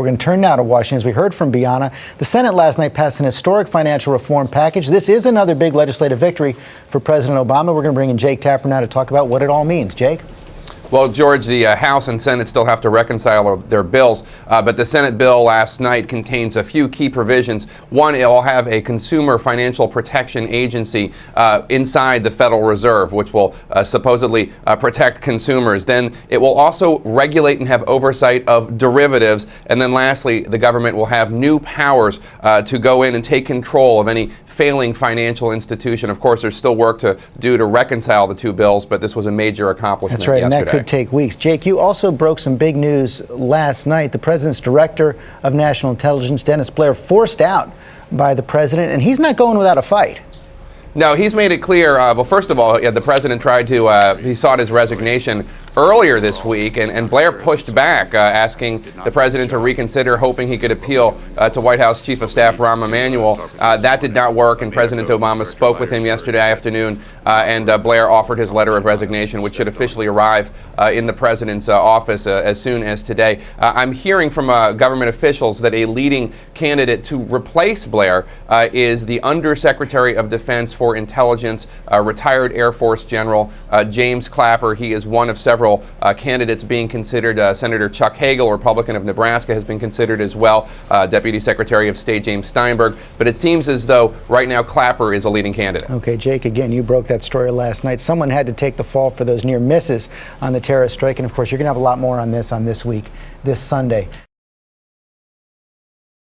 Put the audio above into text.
We're going to turn now to Washington. As we heard from Bianna, the Senate last night passed an historic financial reform package. This is another big legislative victory for President Obama. We're going to bring in Jake Tapper now to talk about what it all means. Jake? Well, George, the House and Senate still have to reconcile their bills, but the Senate bill last night contains a few key provisions. One, it will have a Consumer Financial Protection Agency inside the Federal Reserve, which will supposedly protect consumers. Then it will also regulate and have oversight of derivatives. And then lastly, the government will have new powers to go in and take control of any failing financial institution. Of course, there's still work to do to reconcile the two bills, but this was a major accomplishment. That's right, yesterday. And that could take weeks. Jake, you also broke some big news last night. The president's director of national intelligence, Dennis Blair, forced out by the president, and he's not going without a fight. No, he's made it clear. Well, first of all, the president tried to, he sought his resignation earlier this week, and Blair pushed back, asking the president to reconsider, hoping he could appeal to White House Chief of Staff Rahm Emanuel. That did not work, and President Obama spoke with him yesterday afternoon, and Blair offered his letter of resignation, which should officially arrive in the president's office as soon as today. I'm hearing from government officials that a leading candidate to replace Blair is the Undersecretary of Defense for Intelligence, retired Air Force General James Clapper. He is one of several candidates being considered. Senator Chuck Hagel, Republican of Nebraska, has been considered as well. Deputy Secretary of State James Steinberg. But it seems as though right now Clapper is a leading candidate. Okay, Jake, again, you broke that story last night. Someone had to take the fall for those near misses on the terrorist strike. And of course, you're going to have a lot more on this Week, this Sunday.